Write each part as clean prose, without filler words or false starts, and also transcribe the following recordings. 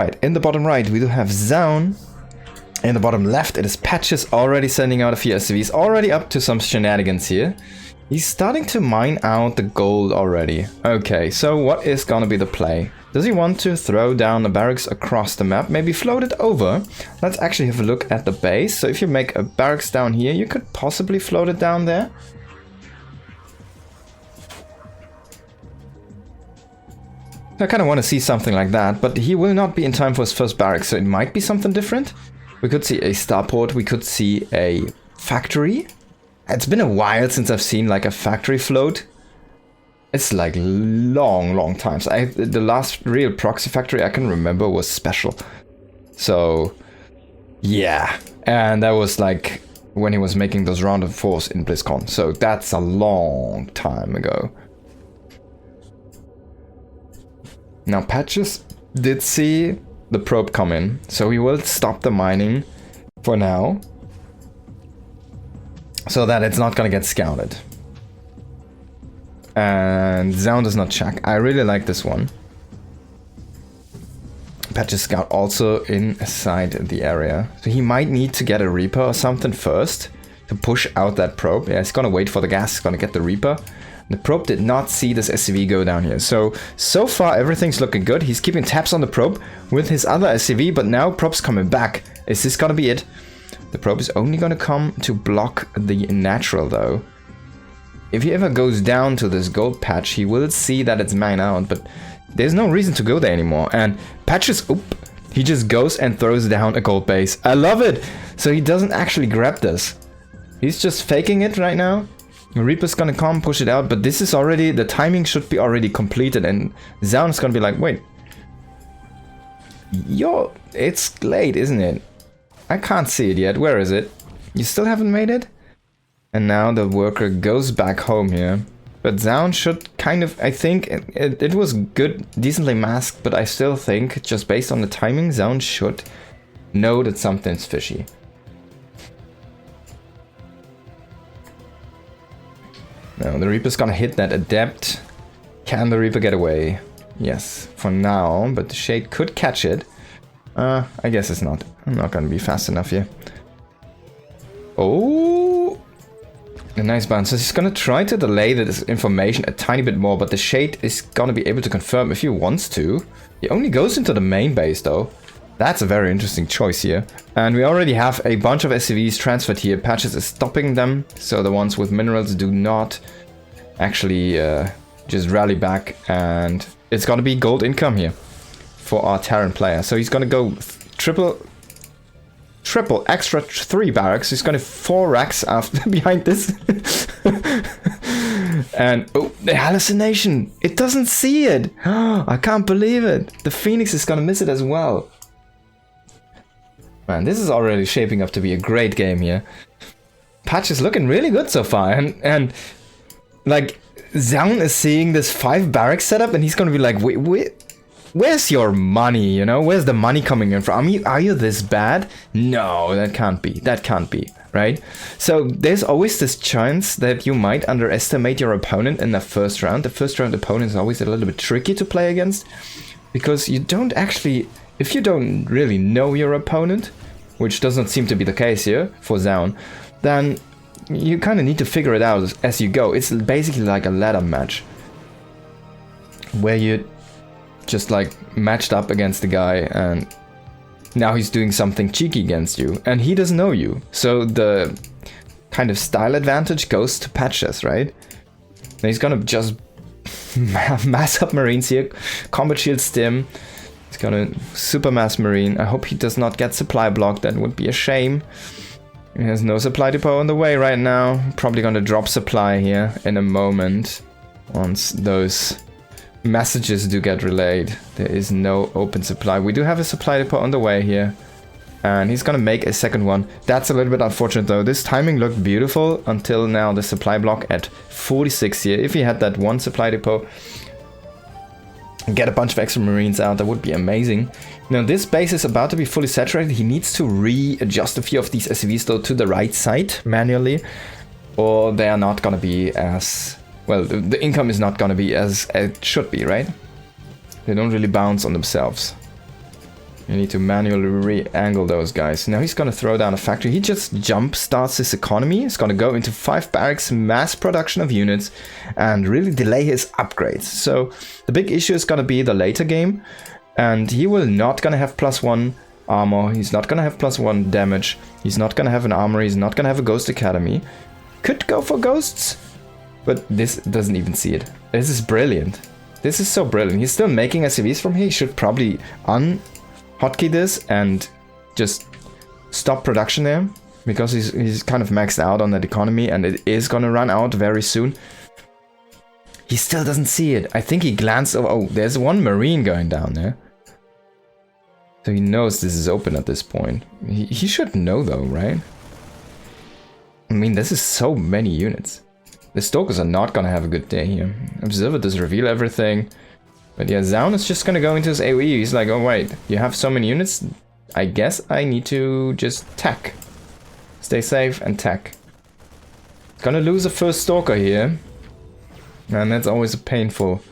Right, in the bottom right, we do have Zoun. In the bottom left, it is Patches already sending out a few SCVs, already up to some shenanigans here. He's starting to mine out the gold already. Okay, so what is gonna be the play? Does he want to throw down the barracks across the map? Maybe float it over? Let's actually have a look at the base. So if you make a barracks down here, you could possibly float it down there. I kind of want to see something like that, but he will not be in time for his first barracks, so it might be something different. We could see a starport, we could see a factory. It's been a while since I've seen like a factory float. It's like long times. The last real proxy factory I can remember was special. So yeah, and that was like when he was making those round of 4s in BlizzCon. So that's a long time ago. Now Patches did see the probe come in, so he will stop the mining for now, so that it's not gonna get scouted. And Zoun does not check. I really like this one. Patches scout also inside the area, so he might need to get a Reaper or something first to push out that probe. Yeah, he's gonna wait for the gas, he's gonna get the Reaper. The probe did not see this SCV go down here. So far everything's looking good. He's keeping tabs on the probe with his other SCV, but now probe's coming back. Is this gonna be it? The probe is only gonna come to block the natural though. If he ever goes down to this gold patch, he will see that it's mined out, but there's no reason to go there anymore. And Patches, he just goes and throws down a gold base. I love it! So he doesn't actually grab this. He's just faking it right now. Reaper's gonna come, push it out, but this is already, the timing should be already completed, and Zoun's gonna be like, wait. Yo, it's late, isn't it? I can't see it yet. Where is it? You still haven't made it? And now the worker goes back home here. But Zoun should kind of, I think, it was good, decently masked, but I still think, just based on the timing, Zoun should know that something's fishy. Now the Reaper's gonna hit that adept. Can the Reaper get away? Yes, for now, but the Shade could catch it. I guess it's not. I'm not gonna be fast enough here. Oh! A nice bounce. So he's gonna try to delay this information a tiny bit more, but the Shade is gonna be able to confirm if he wants to. He only goes into the main base though. That's a very interesting choice here. And we already have a bunch of SCVs transferred here. Patches is stopping them, so the ones with minerals do not actually just rally back. And it's gonna be gold income here for our Terran player. So he's gonna go triple extra 3 barracks. He's gonna 4 racks after behind this. And oh, the hallucination! It doesn't see it! I can't believe it! The Phoenix is gonna miss it as well. Man, this is already shaping up to be a great game here. Patch is looking really good so far, and like Zoun is seeing this 5 barracks setup, and he's gonna be like, wait, where's your money? You know, where's the money coming in from? Are you this bad? No, that can't be. That can't be, right? So there's always this chance that you might underestimate your opponent in the first round. The first round opponent is always a little bit tricky to play against, because you don't actually, if you don't really know your opponent, which doesn't seem to be the case here for Zoun, then you kind of need to figure it out as you go. It's basically like a ladder match, where you just like matched up against the guy, and now he's doing something cheeky against you, and he doesn't know you. So the kind of style advantage goes to Patches, right? And he's gonna just mass up Marines here, combat shield stim. He's gonna supermass Marine. I hope he does not get supply blocked. That would be a shame. He has no supply depot on the way right now. Probably gonna drop supply here in a moment once those messages do get relayed. There is no open supply. We do have a supply depot on the way here, and he's gonna make a second one. That's a little bit unfortunate though. This timing looked beautiful until now. The supply block at 46 here. If he had that one supply depot and get a bunch of extra Marines out, that would be amazing. Now this base is about to be fully saturated. He needs to readjust a few of these SCVs though to the right side manually, or they are not gonna be as well. The income is not gonna be as it should be, right? They don't really bounce on themselves. You need to manually re-angle those guys. Now he's gonna throw down a factory. He just jump starts his economy. He's gonna go into 5 barracks, mass production of units, and really delay his upgrades. So the big issue is gonna be the later game, and he will not gonna have +1 armor. He's not gonna have +1 damage. He's not gonna have an armory. He's not gonna have a ghost academy. Could go for ghosts, but this doesn't even see it. This is brilliant. This is so brilliant. He's still making SCVs from here. He should probably hotkey this and just stop production there, because he's kind of maxed out on that economy and it is gonna run out very soon. He still doesn't see it. I think he glanced over. Oh, there's one marine going down there. So he knows this is open at this point. He should know though, right? I mean, this is so many units. The Stalkers are not gonna have a good day here. Observer does reveal everything. But yeah, Zoun is just gonna go into his AoE. He's like, oh wait, you have so many units? I guess I need to just tack. Stay safe and tack. Gonna lose a first Stalker here. And that's always a painful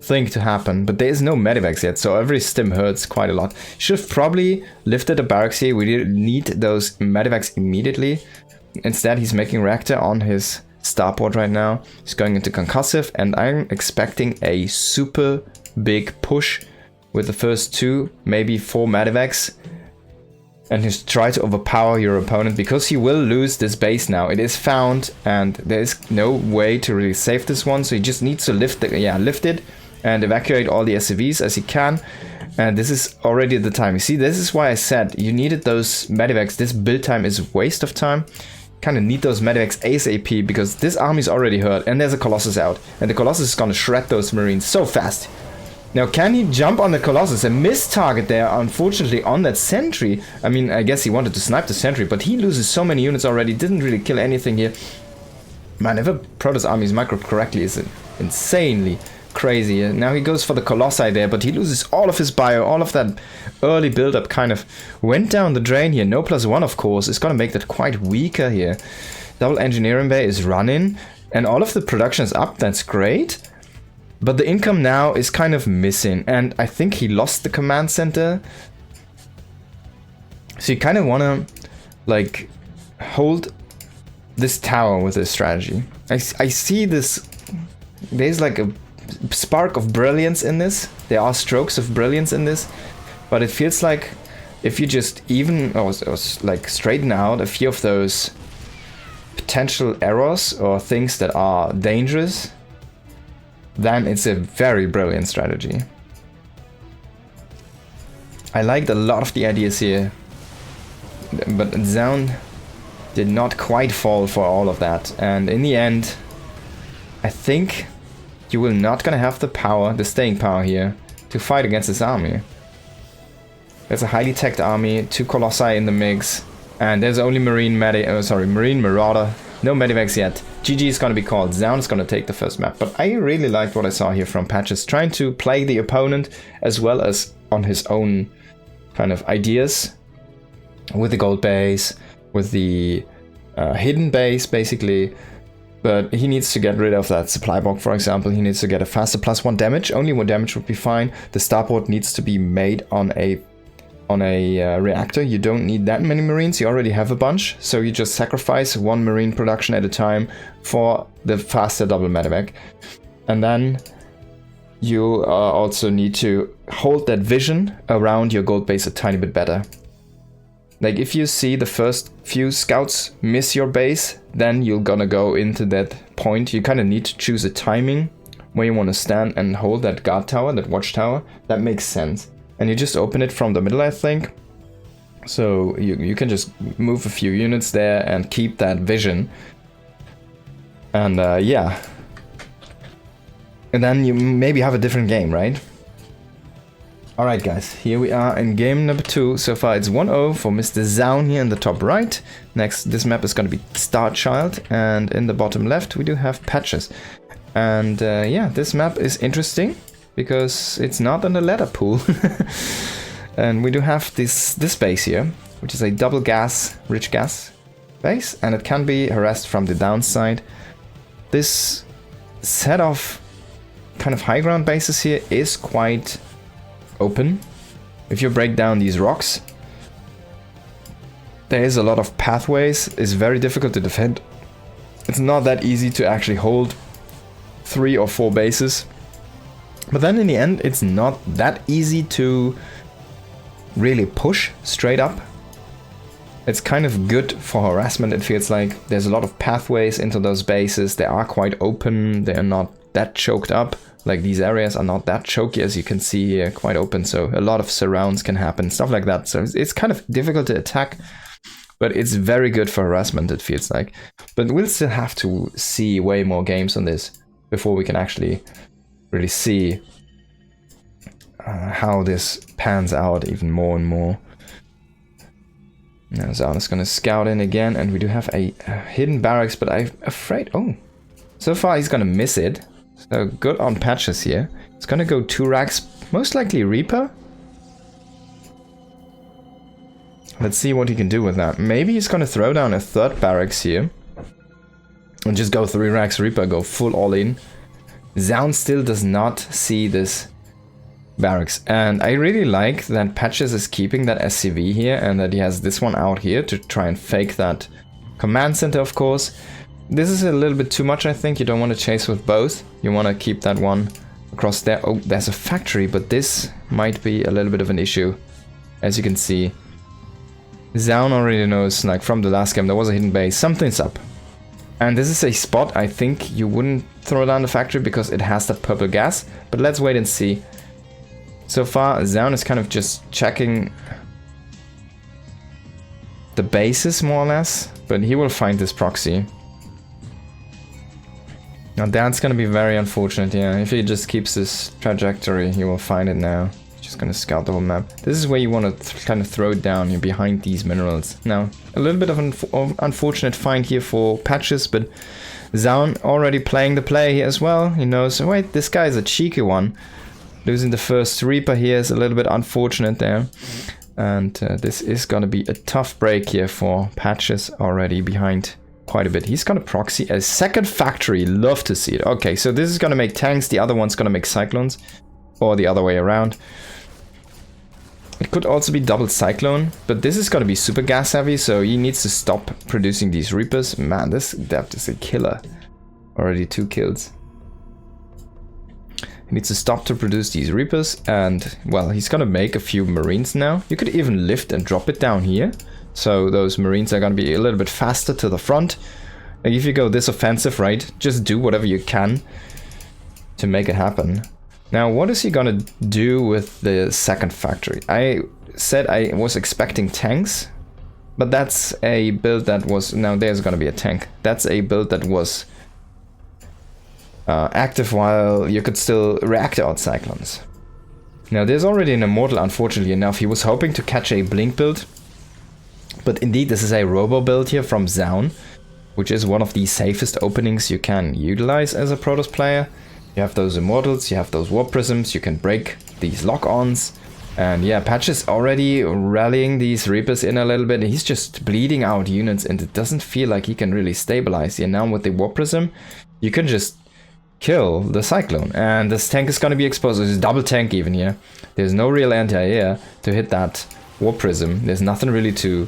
thing to happen. But there is no medivacs yet, so every stim hurts quite a lot. Should have probably lifted a barracks here. We didn't need those medivacs immediately. Instead, he's making reactor on his starport right now. He's going into concussive, and I'm expecting a super big push with the first 2, maybe 4 medivacs, and just try to overpower your opponent, because he will lose this base now. It is found, and there is no way to really save this one, so he just needs to lift it and evacuate all the SCVs as he can. And this is already the time. You see, this is why I said you needed those medivacs. This build time is a waste of time. Kind of need those medivacs ASAP, because this army is already hurt and there's a Colossus out, and the Colossus is gonna shred those marines so fast. Now, can he jump on the Colossus and miss target there, unfortunately, on that sentry? I mean, I guess he wanted to snipe the sentry, but he loses so many units already, didn't really kill anything here. Man, if a Protoss army is micro correctly, is insanely crazy. Now he goes for the Colossi there, but he loses all of his bio, all of that early build-up kind of went down the drain here. No +1, of course, is gonna make that quite weaker here. Double engineering bay is running, and all of the production is up, that's great. But the income now is kind of missing, and I think he lost the command center. So you kind of want to, like, hold this tower with this strategy. I see this, there's like a spark of brilliance in this. There are strokes of brilliance in this, but it feels like if you just even, or like straighten out a few of those potential errors or things that are dangerous, then it's a very brilliant strategy. I liked a lot of the ideas here, but Zoun did not quite fall for all of that, and in the end, I think you will not gonna have the power, the staying power here, to fight against this army. There's a highly teched army, 2 Colossi in the mix, and there's only Marine Marauder, no medivacs yet. GG is gonna be called. Zoun is gonna take the first map, but I really liked what I saw here from Patches, trying to play the opponent as well as on his own kind of ideas, with the gold base, with the hidden base basically. But he needs to get rid of that supply block, for example. He needs to get a faster +1 damage. Only 1 damage would be fine. The starport needs to be made on a reactor. You don't need that many marines. You already have a bunch. So you just sacrifice 1 marine production at a time for the faster double medevac. And then you also need to hold that vision around your gold base a tiny bit better. Like, if you see the first few scouts miss your base, then you're gonna go into that point. You kind of need to choose a timing where you want to stand and hold that guard tower, that watchtower. That makes sense. And you just open it from the middle, I think. So you can just move a few units there and keep that vision. And yeah. And then you maybe have a different game, right? Alright guys, here we are in game number 2. So far it's 1-0 for Mr. Zoun here in the top right. Next, this map is going to be Starchild, and in the bottom left we do have Patches. And yeah, this map is interesting because it's not on the ladder pool. And we do have this base here, which is a double gas, rich gas base, and it can be harassed from the downside. This set of kind of high ground bases here is quite open. if you break down these rocks, there is a lot of pathways. It's very difficult to defend. It's not that easy to actually hold 3 or 4 bases. But then in the end, it's not that easy to really push straight up. It's kind of good for harassment, it feels like. There's a lot of pathways into those bases. They are quite open. They are not that choked up. Like, these areas are not that choky, as you can see here, quite open. So a lot of surrounds can happen, stuff like that. So it's kind of difficult to attack, but it's very good for harassment, it feels like. But we'll still have to see way more games on this before we can actually really see how this pans out even more and more. Now Zoun is going to scout in again, and we do have a hidden barracks, but I'm afraid... Oh, so far he's going to miss it. So good on Patches here. It's going to go 2 racks, most likely Reaper. Let's see what he can do with that. Maybe he's going to throw down a 3rd barracks here. And just go 3 racks Reaper, go full all in. Zoun still does not see this barracks, and I really like that Patches is keeping that SCV here and that he has this one out here to try and fake that command center, of course. This is a little bit too much, I think. You don't want to chase with both. You want to keep that one across there. Oh, there's a factory, but this might be a little bit of an issue. As you can see, Zoun already knows, like from the last game, there was a hidden base. Something's up. And this is a spot I think you wouldn't throw down the factory because it has that purple gas. But let's wait and see. So far, Zoun is kind of just checking the bases, more or less, but he will find this proxy. Now that's gonna be very unfortunate, yeah. If he just keeps this trajectory, he will find it now. Just gonna scout the whole map. This is where you want to kind of throw it down, you're behind these minerals. Now, a little bit of an unfortunate find here for Patches, but Zoun already playing the play here as well. He knows, oh, wait, this guy is a cheeky one. Losing the first Reaper here is a little bit unfortunate there. And this is going to be a tough break here for Patches, already behind quite a bit. He's going to proxy a 2nd factory. Love to see it. Okay, so this is going to make tanks. The other one's going to make cyclones. Or the other way around. It could also be double cyclone. But this is going to be super gas heavy. So he needs to stop producing these Reapers. Man, this depth is a killer. Already 2 kills. Needs to stop to produce these Reapers, and well, he's gonna make a few Marines now. You could even lift and drop it down here, so those Marines are gonna be a little bit faster to the front. Like if you go this offensive, right, just do whatever you can to make it happen. Now, what is he gonna do with the 2nd factory? I said I was expecting tanks, but that's a build that was... Now there's gonna be a tank. That's a build that was active while you could still reactor out cyclones. Now there's already an immortal, unfortunately enough. He was hoping to catch a blink build, but indeed this is a robo build here from Zoun, which is one of the safest openings you can utilize as a Protoss player. You have those immortals, you have those warp prisms, you can break these lock-ons, and yeah, Patches already rallying these Reapers in a little bit. He's just bleeding out units and it doesn't feel like he can really stabilize here. Now with the warp prism, you can just kill the cyclone, and this tank is going to be exposed. There's a double tank even here. There's no real anti-air to hit that warp prism. There's nothing really to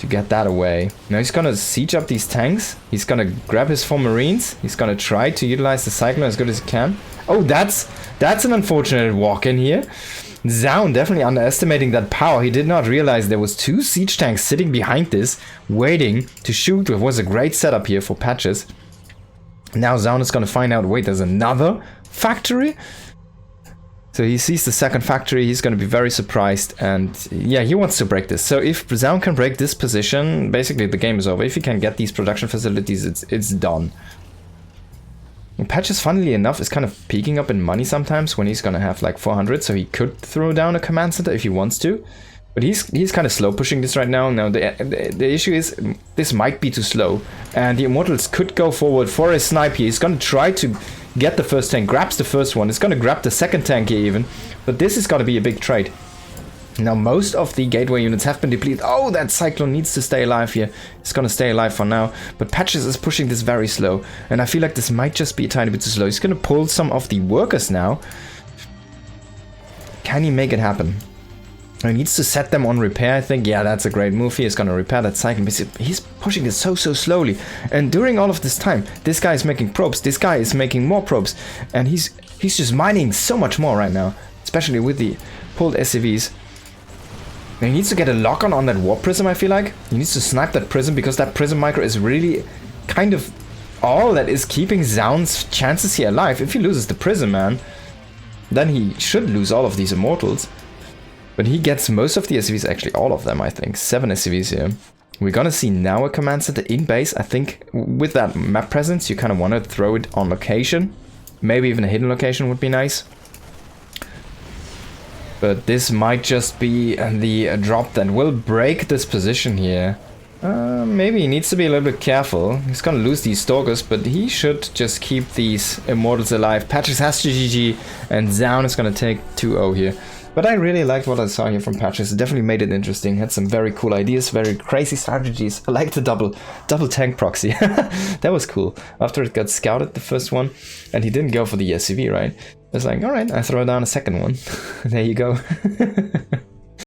get that away. Now he's going to siege up these tanks. He's going to grab his 4 Marines. He's going to try to utilize the cyclone as good as he can. Oh, that's an unfortunate walk in here. Zoun definitely underestimating that power. He did not realize there was 2 siege tanks sitting behind this, waiting to shoot. It was a great setup here for Patches. Now Zoun is going to find out, wait, there's another factory? So he sees the 2nd factory, he's going to be very surprised, and yeah, he wants to break this. So if Zoun can break this position, basically the game is over. If he can get these production facilities, it's done. And Patches, funnily enough, is kind of peaking up in money sometimes when he's going to have like 400, so he could throw down a command center if he wants to. But he's kind of slow pushing this right now. Now the issue is this might be too slow, and the Immortals could go forward for a snipe here. He's going to try to get the first tank, grabs the first one. He's going to grab the 2nd tank here even, but this is going to be a big trade. Now most of the gateway units have been depleted. Oh, that cyclone needs to stay alive here. It's going to stay alive for now, but Patches is pushing this very slow, and I feel like this might just be a tiny bit too slow. He's going to pull some of the workers now. Can he make it happen? He needs to set them on repair, I think. Yeah, that's a great move. He is going to repair that cycle. He's pushing it so slowly. And during all of this time, this guy is making probes. This guy is making more probes. And he's just mining so much more right now. Especially with the pulled SCVs. And he needs to get a lock on that warp prism, I feel like. He needs to snipe that prism because that prism micro is really kind of all that is keeping Zoun's chances here alive. If he loses the prism, man, then he should lose all of these immortals. But he gets most of the SCVs, actually all of them, I think. 7 SCVs here. We're gonna see now a command center in base. I think with that map presence, you kind of want to throw it on location. Maybe even a hidden location would be nice. But this might just be the drop that will break this position here. Maybe he needs to be a little bit careful. He's gonna lose these stalkers, but he should just keep these immortals alive. Patches has to GG, and Zoun is gonna take 2-0 here. But I really liked what I saw here from Patches. It definitely made it interesting. Had some very cool ideas, very crazy strategies. I like the double tank proxy. That was cool. After it got scouted, the first one, and he didn't go for the SCV, right? It's like, all right, I throw down a second one. There you go.